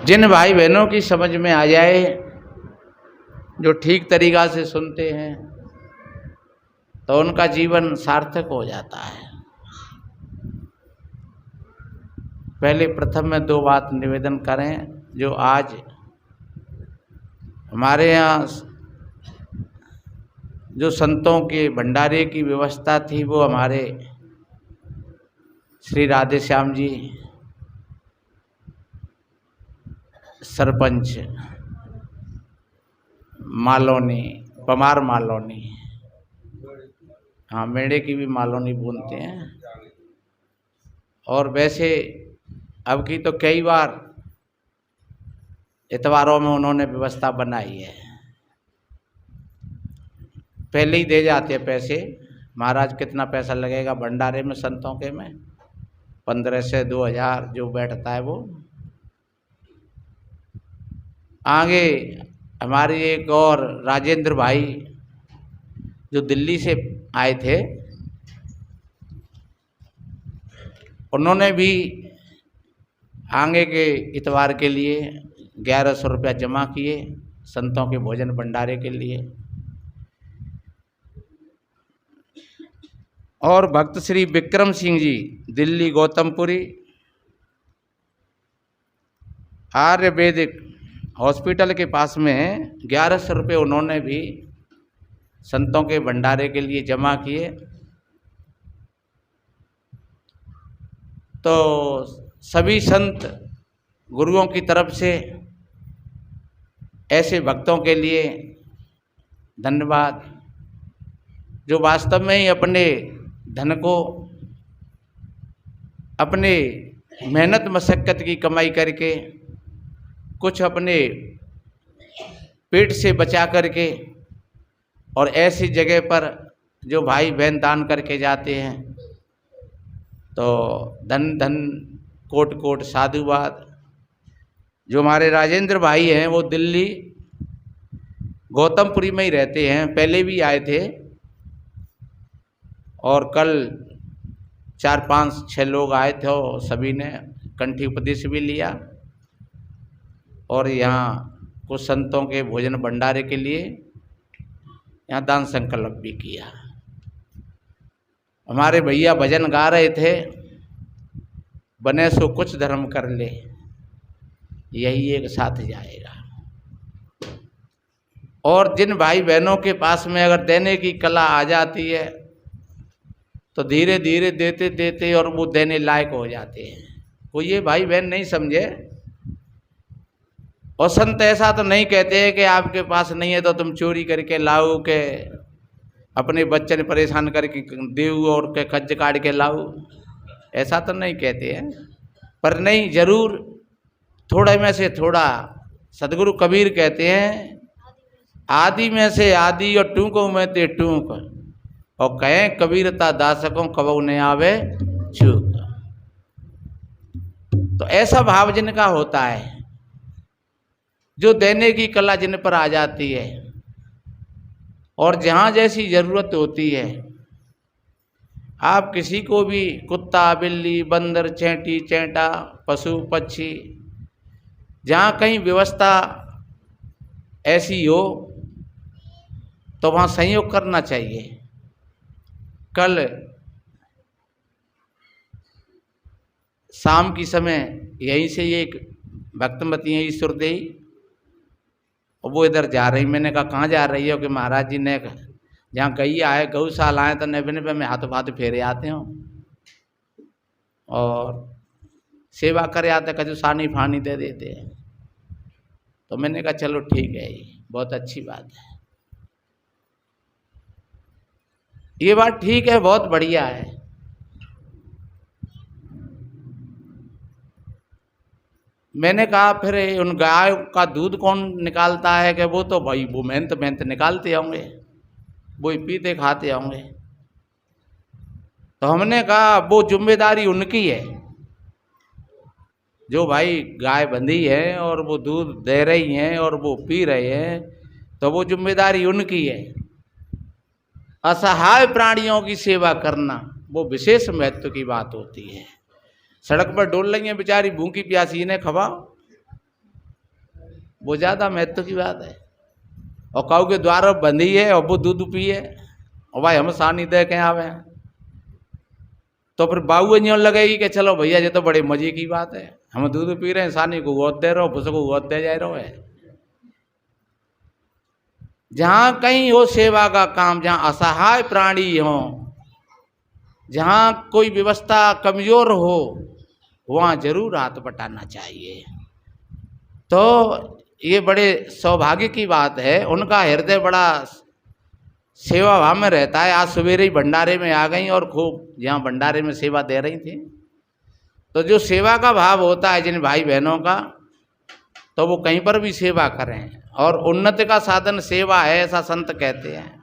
जिन भाई बहनों की समझ में आ जाए, जो ठीक तरीक़ा से सुनते हैं, तो उनका जीवन सार्थक हो जाता है। पहले प्रथम में दो बात निवेदन करें। जो आज हमारे यहाँ जो संतों के भंडारे की व्यवस्था थी, वो हमारे श्री राधे श्याम जी सरपंच मालोनी, पमार मालोनी, हाँ मेढ़े की भी मालोनी बोलते हैं। और वैसे अब की तो कई बार इतवारों में उन्होंने व्यवस्था बनाई है, पहले ही दे जाते हैं पैसे। महाराज कितना पैसा लगेगा भंडारे में संतों के में, 15 से 2000 जो बैठता है वो। आगे हमारे एक और राजेंद्र भाई जो दिल्ली से आए थे, उन्होंने भी आगे के इतवार के लिए 1100 रुपया जमा किए संतों के भोजन भंडारे के लिए। और भक्त श्री विक्रम सिंह जी दिल्ली गौतमपुरी आयुर्वेदिक हॉस्पिटल के पास में 1100 रुपये उन्होंने भी संतों के भंडारे के लिए जमा किए। तो सभी संत गुरुओं की तरफ से ऐसे भक्तों के लिए धन्यवाद, जो वास्तव में ही अपने धन को अपने मेहनत मशक्क़त की कमाई करके कुछ अपने पेट से बचा करके और ऐसी जगह पर जो भाई बहन दान करके जाते हैं, तो धन धन कोट कोट साधुवाद। जो हमारे राजेंद्र भाई हैं वो दिल्ली गौतमपुरी में ही रहते हैं, पहले भी आए थे और कल 4-5-6 लोग आए थे और सभी ने कंठी उपदेश भी लिया और यहाँ कुछ संतों के भोजन भंडारे के लिए यहाँ दान संकल्प भी किया। हमारे भैया भजन गा रहे थे, बने सो कुछ धर्म कर ले, यही एक साथ जाएगा। और जिन भाई बहनों के पास में अगर देने की कला आ जाती है, तो धीरे धीरे देते देते और वो देने लायक हो जाते हैं। कोई ये भाई बहन नहीं समझे, और संत ऐसा तो नहीं कहते हैं कि आपके पास नहीं है तो तुम चोरी करके लाओ, के अपने बच्चे ने परेशान करके देव और के खर्च काट के लाओ, ऐसा तो नहीं कहते हैं। पर नहीं, जरूर थोड़े में से थोड़ा। सदगुरु कबीर कहते हैं, आदि में से आदि और टूकों में ते टूक, और कहें कबीरता दासकों कबू ने आवे चूक। तो ऐसा भाव जिनका होता है, जो देने की कला जिन पर आ जाती है, और जहाँ जैसी ज़रूरत होती है, आप किसी को भी कुत्ता बिल्ली बंदर चैंटी चैंटा पशु पक्षी, जहाँ कहीं व्यवस्था ऐसी हो तो वहाँ सहयोग करना चाहिए। कल शाम की समय यहीं से एक भक्तमती है ईश्वरदेही, और वो इधर जा रही। मैंने कहा कहाँ जा रही हो? कि महाराज जी ने जहाँ गई आए गौशाला आए तो नब्बे नब्बे में हाथों हाथ फेरे आते हो और सेवा करे आते, कभी सानी फानी दे देते हैं। तो मैंने कहा चलो ठीक है, ये बहुत अच्छी बात है, ये बात ठीक है, बहुत बढ़िया है। मैंने कहा फिर उन गाय का दूध कौन निकालता है? कि वो तो भाई वो मेहनत निकालते होंगे, वो ही पीते खाते होंगे। तो हमने कहा वो जिम्मेदारी उनकी है, जो भाई गाय बंधी है और वो दूध दे रही हैं और वो पी रहे हैं, तो वो जिम्मेदारी उनकी है। असहाय प्राणियों की सेवा करना वो विशेष महत्व की बात होती है। सड़क पर डोल रही हैं बेचारी भूखी प्यासी, इन्हें खवाओ, वो ज़्यादा महत्व की बात है। और काऊ के द्वार बंधी है और वो दूध पिए और भाई हम सानी दे के आवे, तो फिर बाऊ यूँ लगेगी कि चलो भैया ये तो बड़े मजे की बात है, हम दूध पी रहे हैं, सानी को गोद दे रहे हो, भूस को गोद दे जा रहे है। जहाँ कहीं हो सेवा का काम, जहाँ असहाय प्राणी हो, जहाँ कोई व्यवस्था कमजोर हो, वहाँ जरूर हाथ बटाना चाहिए। तो ये बड़े सौभाग्य की बात है, उनका हृदय बड़ा सेवा भाव में रहता है। आज सवेरे ही भंडारे में आ गई और खूब यहाँ भंडारे में सेवा दे रही थी। तो जो सेवा का भाव होता है जिन भाई बहनों का, तो वो कहीं पर भी सेवा करें, और उन्नति का साधन सेवा है, ऐसा संत कहते हैं।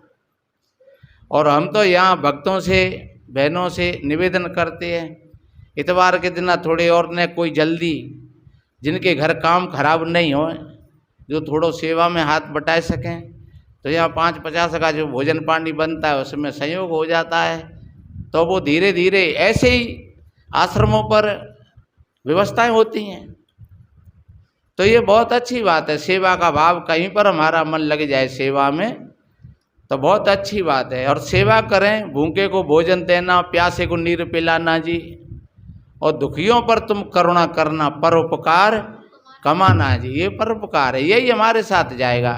और हम तो यहाँ भक्तों से, बहनों से निवेदन करते हैं, इतवार के दिन थोड़े और ने कोई जल्दी, जिनके घर काम खराब नहीं हो, जो थोड़ो सेवा में हाथ बटा सकें, तो यहाँ 5-50 का जो भोजन पानी बनता है उसमें संयोग हो जाता है। तो वो धीरे धीरे ऐसे ही आश्रमों पर व्यवस्थाएं होती हैं। तो ये बहुत अच्छी बात है, सेवा का भाव, कहीं पर हमारा मन लग जाए सेवा में तो बहुत अच्छी बात है। और सेवा करें, भूखे को भोजन देना, प्यासे को नीर पिलाना जी, और दुखियों पर तुम करुणा करना, परोपकार कमाना जी। ये परोपकार है, यही हमारे साथ जाएगा।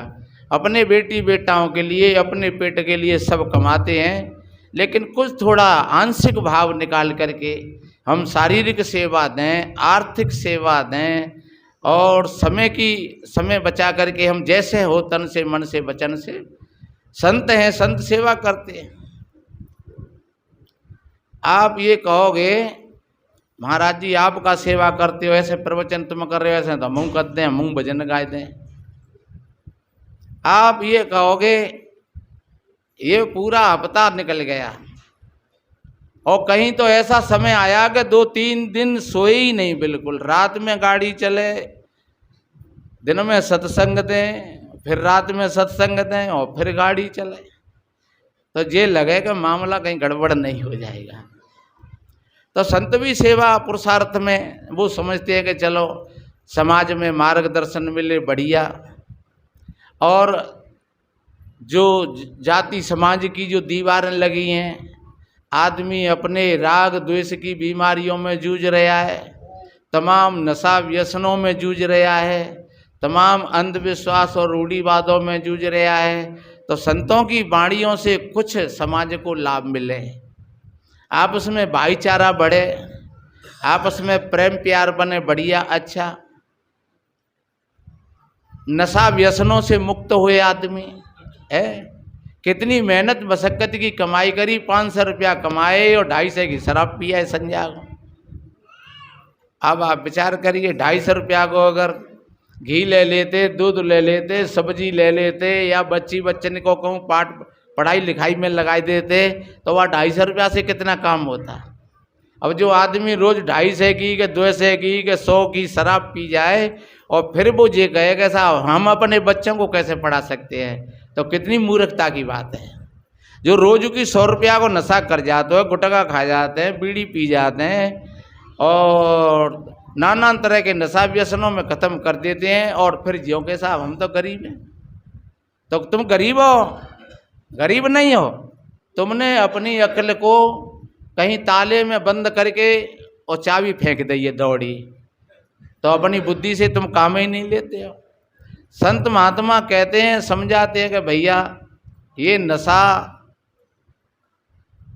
अपने बेटी बेटाओं के लिए, अपने पेट के लिए सब कमाते हैं, लेकिन कुछ थोड़ा आंशिक भाव निकाल करके हम शारीरिक सेवा दें, आर्थिक सेवा दें, और समय बचा करके हम जैसे हो तन से मन से वचन से, संत हैं, संत सेवा करते हैं। आप ये कहोगे महाराज जी आपका सेवा करते हो, ऐसे प्रवचन तुम कर रहे हो, ऐसे तो हम करते हैं, हम भजन गाए दें। आप ये कहोगे ये पूरा हफ्ता निकल गया और कहीं तो ऐसा समय आया कि 2-3 दिन सोए ही नहीं बिल्कुल, रात में गाड़ी चले, दिन में सत्संग दें, फिर रात में सत्संग दें और फिर गाड़ी चले, तो ये लगेगा मामला कहीं गड़बड़ नहीं हो जाएगा। तो संत भी सेवा पुरुषार्थ में वो समझते हैं कि चलो समाज में मार्गदर्शन मिले, बढ़िया। और जो जाति समाज की जो दीवारें लगी हैं, आदमी अपने राग द्वेष की बीमारियों में जूझ रहा है, तमाम नशा व्यसनों में जूझ रहा है, तमाम अंधविश्वास और रूढ़िवादों में जूझ रहा है। तो संतों की वाणियों से कुछ समाज को लाभ मिले, आपस में भाईचारा बढ़े, आपस में प्रेम प्यार बने, बढ़िया अच्छा। नशा व्यसनों से मुक्त हुए आदमी है, कितनी मेहनत मशक्कत की कमाई करी, 500 रुपया कमाए और 250 की शराब पिया है संध्या को। अब आप विचार करिए, 250 रुपया को अगर घी ले लेते, दूध ले लेते, सब्जी ले लेते, या बच्चन को कहूँ पढ़ाई लिखाई में लगा देते, तो वह 250 रुपया से कितना काम होता। अब जो आदमी रोज 250 की के 200 की के 100 की शराब पी जाए और फिर वो ये कहेगा साहब हम अपने बच्चों को कैसे पढ़ा सकते हैं, तो कितनी मूर्खता की बात है। जो रोज की 100 रुपया को नशा कर जाते हैं, गुटखा खा जाते हैं, बीड़ी पी जाते हैं और नाना तरह के नशा व्यसनों में ख़त्म कर देते हैं, और फिर जियो के साहब हम तो गरीब हैं। तो तुम गरीब हो, गरीब नहीं हो, तुमने अपनी अक्ल को कहीं ताले में बंद करके और चाबी फेंक दी है दौड़ी, तो अपनी बुद्धि से तुम काम ही नहीं लेते हो। संत महात्मा कहते हैं, समझाते हैं कि भैया ये नशा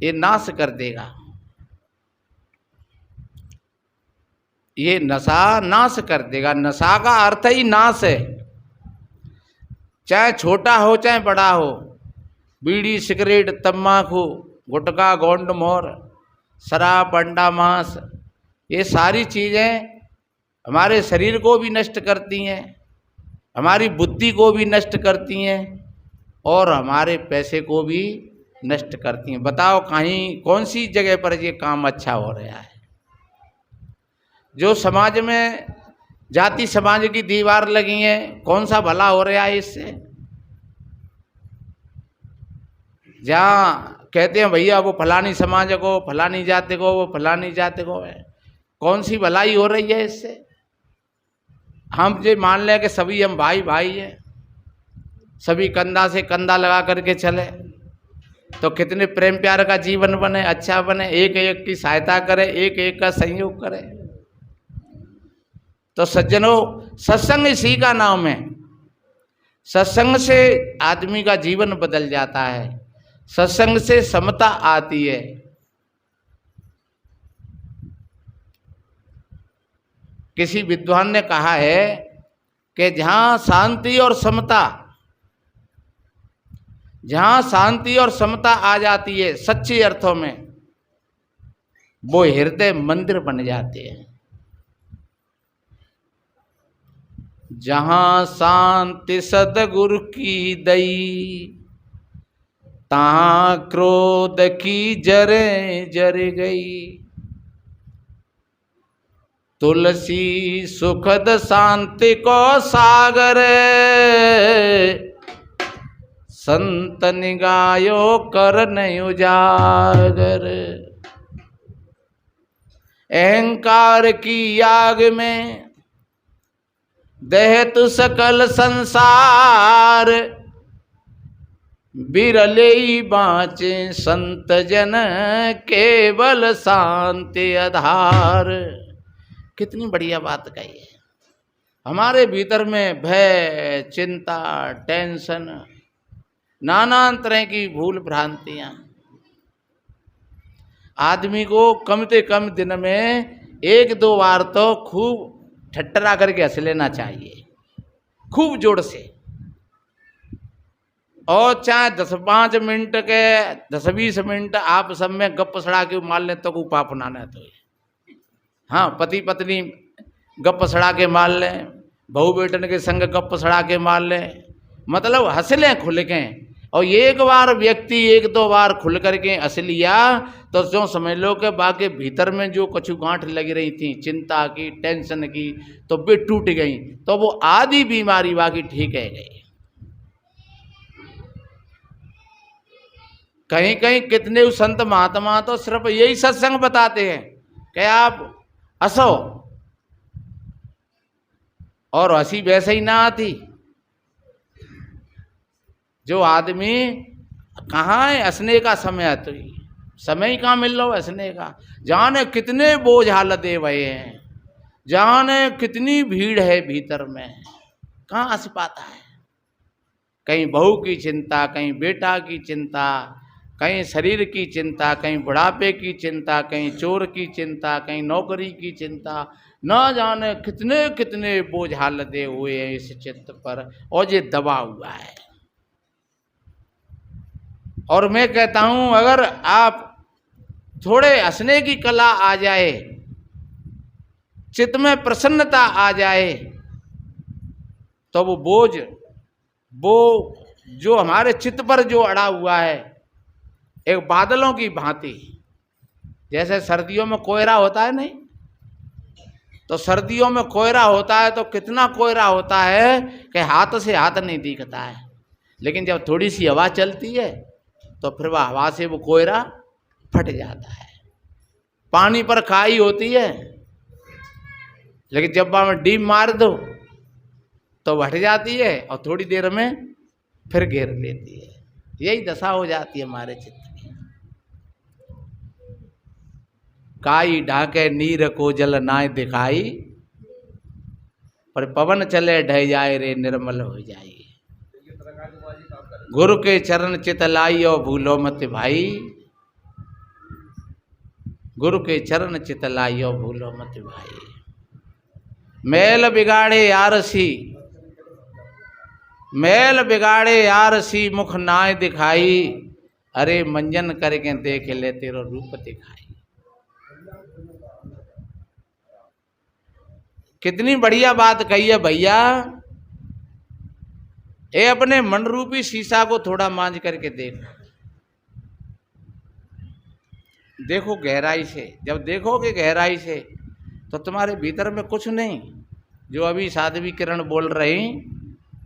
ये नाश कर देगा, ये नशा नाश कर देगा। नशा का अर्थ ही नाश है, चाहे छोटा हो चाहे बड़ा हो। बीड़ी सिगरेट तम्बाकू गुटखा गोंड मोर शराब अंडा मांस, ये सारी चीज़ें हमारे शरीर को भी नष्ट करती हैं, हमारी बुद्धि को भी नष्ट करती हैं और हमारे पैसे को भी नष्ट करती हैं। बताओ कहीं कौन सी जगह पर ये काम अच्छा हो रहा है। जो समाज में जाति समाज की दीवार लगी है, कौन सा भला हो रहा है इससे। जहाँ कहते हैं भैया वो फलानी समाज को, फलानी जाति को, वो फलानी जाति को है, कौन सी भलाई हो रही है इससे। हम ये मान लें कि सभी हम भाई भाई हैं, सभी कंधा से कंधा लगा करके चले, तो कितने प्रेम प्यार का जीवन बने, अच्छा बने, एक एक की सहायता करे, एक एक का सहयोग करे। तो सज्जनों, सत्संग इसी का नाम है। सत्संग से आदमी का जीवन बदल जाता है, सत्संग से समता आती है। किसी विद्वान ने कहा है कि जहाँ शांति और समता, जहाँ शांति और समता आ जाती है सच्चे अर्थों में, वो हृदय मंदिर बन जाते हैं। जहाँ शांति सदगुरु की दई, तहाँ क्रोध की जरे जर गई। तुलसी सुखद शांति को सागर, संत निगायो करन उजागर। अहंकार की आग में दहत सकल संसार, बिरले ही बाँचे संत जन केवल शांति आधार। कितनी बढ़िया बात कही है। हमारे भीतर में भय, चिंता, टेंशन, नाना तरह की भूल भ्रांतियां, आदमी को कम से कम दिन में 1-2 बार तो खूब ठट्ठरा करके हंस लेना चाहिए, खूब जोर से। और चाहे 10-5 मिनट के 10-20 मिनट आप सब में गप सड़ा के मार लें तो कोई पाप ना तो। हाँ, पति पत्नी गप सड़ा के मार लें, बहू बेटन के संग गप सड़ा के मार लें, मतलब हंस लें खुल के। और एक बार व्यक्ति 1-2 बार खुल करके हंस लिया तो जो समझ लो कि बाकी भीतर में जो कछु गांठ लगी रही थी चिंता की, टेंशन की, तो वे टूट गई, तो वो आधी बीमारी बाकी ठीक है गई। कहीं कहीं कितने संत महात्मा तो सिर्फ यही सत्संग बताते हैं कि आप हंसो, और हंसी वैसे ही ना आती। जो आदमी कहाँ है हंसने का समय, तो समय ही कहाँ मिल रहा है हंसने का। जाने कितने बोझ हालत दे हुए हैं, जाने कितनी भीड़ है भीतर में, कहाँ हंस पाता है। कहीं बहू की चिंता, कहीं बेटा की चिंता, कहीं शरीर की चिंता, कहीं बुढ़ापे की चिंता, कहीं चोर की चिंता, कहीं नौकरी की चिंता, न जाने कितने कितने बोझ हालते हुए हैं इस चित्त पर, और ये दबा हुआ है। और मैं कहता हूं अगर आप थोड़े हंसने की कला आ जाए, चित्त में प्रसन्नता आ जाए, तो वो बोझ, वो जो हमारे चित्त पर जो अड़ा हुआ है एक बादलों की भांति, जैसे सर्दियों में कोहरा होता है नहीं, तो सर्दियों में कोहरा होता है तो कितना कोहरा होता है कि हाथ से हाथ नहीं दिखता है, लेकिन जब थोड़ी सी हवा चलती है तो फिर वह हवा से वो कोहरा फट जाता है। पानी पर खाई होती है, लेकिन जब वहाँ में डीप मार दो तो हट जाती है और थोड़ी देर में फिर घेर लेती है। यही दशा हो जाती है हमारे चित्त की। काई ढाके नीर को जल नाय दिखाई, पर पवन चले ढह जाए रे निर्मल हो जाए। गुरु के चरण चित लाई और भूलो मत भाई, गुरु के चरण चित लाई और भूलो मत भाई। मैल बिगाड़े यारसी, मैल बिगाड़े यारसी, मुख नाय दिखाई, अरे मंजन करके देख ले तेरो रूप दिखाई। कितनी बढ़िया बात कही है भैया। ये अपने मन रूपी शीशा को थोड़ा मांझ करके देखो गहराई से। जब देखोगे गहराई से तो तुम्हारे भीतर में कुछ नहीं, जो अभी साध्वी किरण बोल रही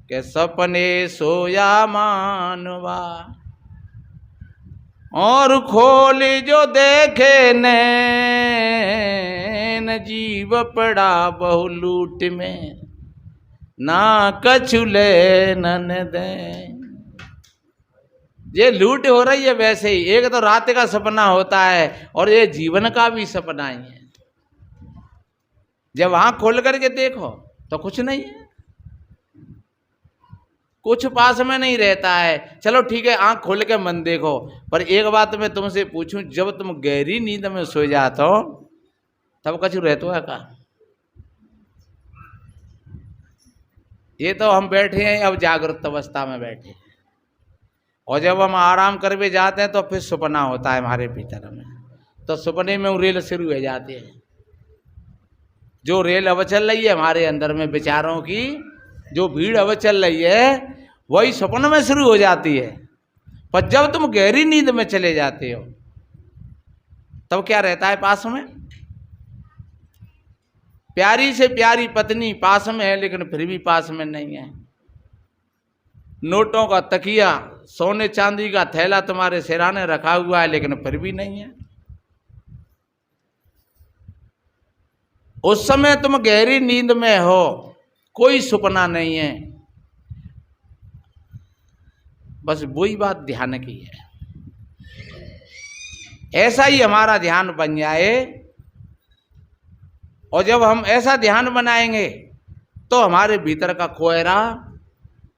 कि सपने सोया मानवा और खोली जो देखे नैन, जीव पड़ा बहु लूट में। ना कछु लेनन दे। ये लूट हो रही है वैसे ही। एक तो रात का सपना होता है और ये जीवन का भी सपना ही है। जब आंख खोल करके देखो तो कुछ नहीं है, कुछ पास में नहीं रहता है। चलो ठीक है, आंख खोल के मन देखो, पर एक बात मैं तुमसे पूछूं, जब तुम गहरी नींद में सो जाते हो तब कछु रहता है का? ये तो हम बैठे हैं अब जागृत अवस्था में बैठे, और जब हम आराम कर भी जाते हैं तो फिर सपना होता है हमारे भीतर में, तो सपने में वो रेल शुरू हो जाती है। जो रेल अब चल रही है हमारे अंदर में, विचारों की जो भीड़ अब चल रही है, वही सपन में शुरू हो जाती है। पर जब तुम गहरी नींद में चले जाते हो तब क्या रहता है पास में? प्यारी से प्यारी पत्नी पास में है, लेकिन फिर भी पास में नहीं है। नोटों का तकिया, सोने चांदी का थैला तुम्हारे सिराने रखा हुआ है, लेकिन फिर भी नहीं है। उस समय तुम गहरी नींद में हो, कोई सपना नहीं है, बस वही बात ध्यान की है। ऐसा ही हमारा ध्यान बन जाए, और जब हम ऐसा ध्यान बनाएंगे तो हमारे भीतर का कोयरा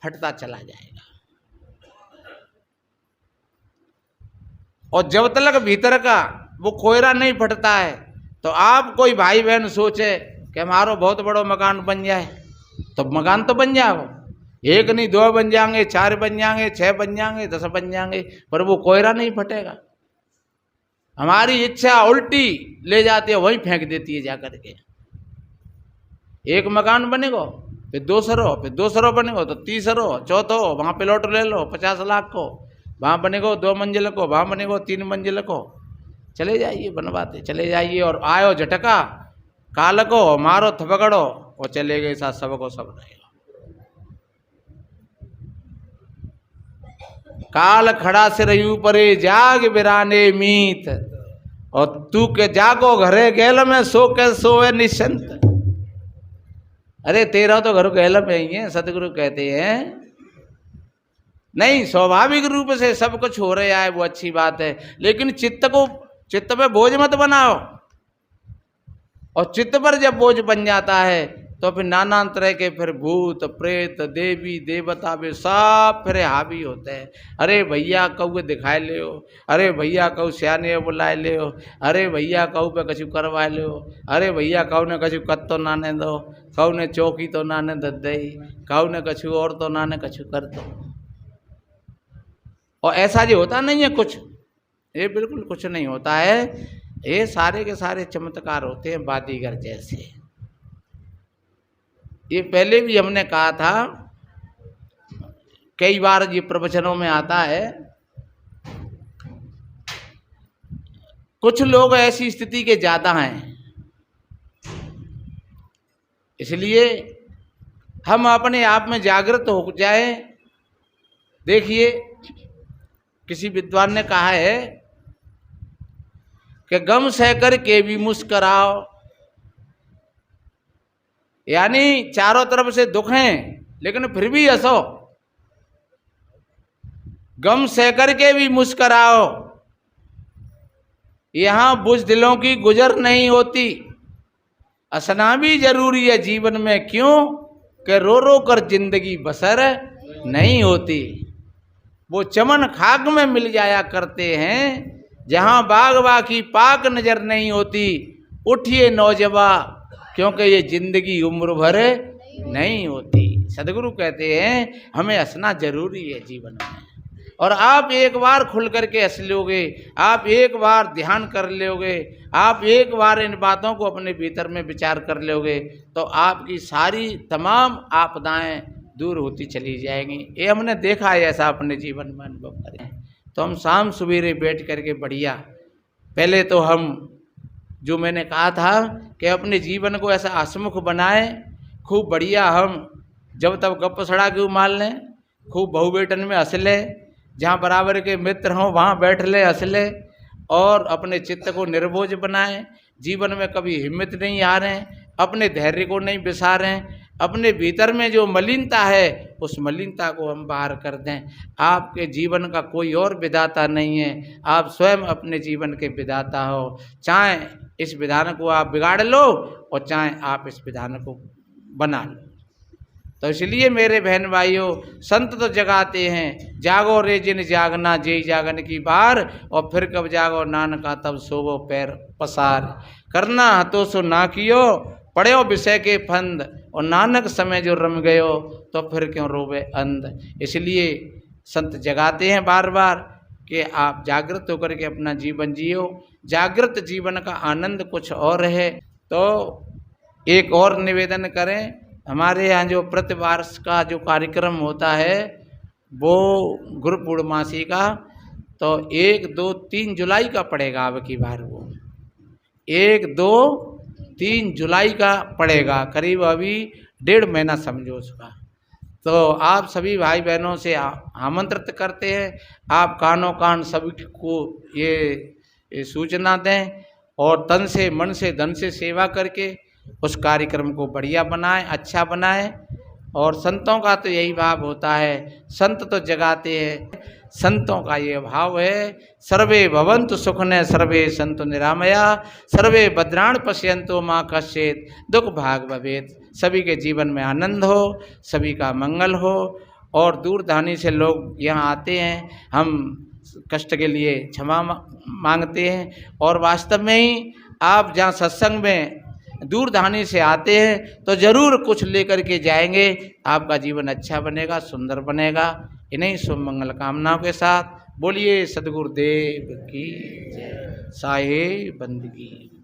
हटता चला जाएगा। और जब तक भीतर का वो कोयरा नहीं फटता है, तो आप कोई भाई बहन सोचे कि हमारा बहुत बड़ा मकान बन जाए, तो मकान तो बन जाओ, एक नहीं दो बन जाएंगे, 4 बन जाएंगे, 6 बन जाएंगे, 10 बन जाएंगे, पर वो कोयरा नहीं फटेगा। हमारी इच्छा उल्टी ले जाती है, वहीं फेंक देती है जाकर के। एक मकान बनेगा, फिर दूसरो, फिर दूसरो बनेगा तो तीसरो, चौथो, वहाँ प्लॉट ले लो 50 लाख को, वहाँ बनेगा 2 मंजिल को, वहाँ बनेगा 3 मंजिल को, चले जाइए बनवाते चले जाइए। और आयो झटका, काल को मारो थपकड़ो और चले गए साथ सबको सब रहेगा। काल खड़ा सिर ऊपरे जाग बिराने मीत, और तू के जागो घरे गैल में सो के सोए निश्चिंत। अरे तेरा तो घर गैल में ही है, सतगुरु कहते हैं। नहीं, स्वाभाविक रूप से सब कुछ हो रहा है, वो अच्छी बात है, लेकिन चित्त पे बोझ मत बनाओ। और चित्त पर जब बोझ बन जाता है तो फिर नाना तरह के फिर भूत प्रेत देवी देवता भी सब फिर हावी होते हैं। अरे भैया कऊ दिखाए ले हो, अरे भैया कऊ सियाने बुलाए ले हो, अरे भैया कऊ पे कछु करवाए ले हो, अरे भैया कऊ ने कछु कत तो नाने दो, कऊ ने चौकी तो नाने दे दई, कऊ ने कछु और तो नाने कछु कर दो। और ऐसा जो होता नहीं है कुछ, ये बिल्कुल कुछ नहीं होता है। ये सारे के सारे चमत्कार होते हैं बादीगर जैसे। ये पहले भी हमने कहा था, कई बार ये प्रवचनों में आता है। कुछ लोग ऐसी स्थिति के ज्यादा हैं, इसलिए हम अपने आप में जागृत हो जाए। देखिए, किसी विद्वान ने कहा है कि गम सहकर के भी मुस्कराओ, यानी चारों तरफ से दुख हैं लेकिन फिर भी हंसो। गम सहकर के भी मुस्कराओ, यहां बुज़दिलों की गुजर नहीं होती। हंसना भी जरूरी है जीवन में, क्यों कि रो रो कर जिंदगी बसर नहीं होती। वो चमन खाक में मिल जाया करते हैं जहां बागवा की पाक नजर नहीं होती। उठिए नौजवान, क्योंकि ये जिंदगी उम्र भर नहीं होती। सदगुरु कहते हैं हमें हंसना जरूरी है जीवन में। और आप एक बार खुल करके हंस लोगे, आप एक बार ध्यान कर लोगे, आप एक बार इन बातों को अपने भीतर में विचार कर लोगे, तो आपकी सारी तमाम आपदाएं दूर होती चली जाएंगी। ये हमने देखा है, ऐसा अपने जीवन में अनुभव करें। तो हम शाम सवेरे बैठ करके बढ़िया, पहले तो हम जो मैंने कहा था कि अपने जीवन को ऐसा हंसमुख बनाए, खूब बढ़िया हम जब तब गप सड़ा के मार लें, खूब बहू बेटन में हंस ले, जहाँ बराबर के मित्र हों वहाँ बैठ ले हंस ले, और अपने चित्त को निर्बोझ बनाएं। जीवन में कभी हिम्मत नहीं हारें, अपने धैर्य को नहीं बिसारें, अपने भीतर में जो मलिनता है उस मलिनता को हम बाहर कर दें। आपके जीवन का कोई और विधाता नहीं है, आप स्वयं अपने जीवन के विधाता हो। चाहे इस विधान को आप बिगाड़ लो और चाहे आप इस विधान को बना लो। तो इसलिए मेरे बहन भाइयों, संत तो जगाते हैं, जागो रे जिन जागना जेई जागन की बार, और फिर कब जागो नानका तब सोवो पैर पसार। करना हतो सो ना कियो, पढ़्यो विषय के फंद, और नानक समय जो रम गयो तो फिर क्यों रोवे अंध। इसलिए संत जगाते हैं बार बार कि आप जागृत होकर के अपना जीवन जियो। जागृत जीवन का आनंद कुछ और है। तो एक और निवेदन करें, हमारे यहाँ जो प्रतिवर्ष का जो कार्यक्रम होता है वो गुरु पूर्णमासी का, तो 1, 2, 3 जुलाई का पड़ेगा। अब की बार वो 1, 2, 3 जुलाई का पड़ेगा, करीब अभी 1.5 महीना समझो उसका। तो आप सभी भाई बहनों से आमंत्रित करते हैं, आप कानों कान सभी को ये सूचना दें और तन से मन से धन से सेवा करके उस कार्यक्रम को बढ़िया बनाएं, अच्छा बनाएं। और संतों का तो यही भाव होता है, संत तो जगाते हैं, संतों का ये भाव है, सर्वे भवन्तु सुखिनः सर्वे सन्तु निरामया, सर्वे भद्राणि पश्यन्तु मा कश्चित् दुख भाग भवेत्। सभी के जीवन में आनंद हो, सभी का मंगल हो। और दूरदराज से लोग यहाँ आते हैं, हम कष्ट के लिए क्षमा मांगते हैं। और वास्तव में ही आप जहाँ सत्संग में दूरदराज से आते हैं तो ज़रूर कुछ लेकर के जाएंगे, आपका जीवन अच्छा बनेगा, सुंदर बनेगा। इन्हीं शुभ मंगल कामनाओं के साथ बोलिए सद्गुरुदेव की जय। साहे बंदगी।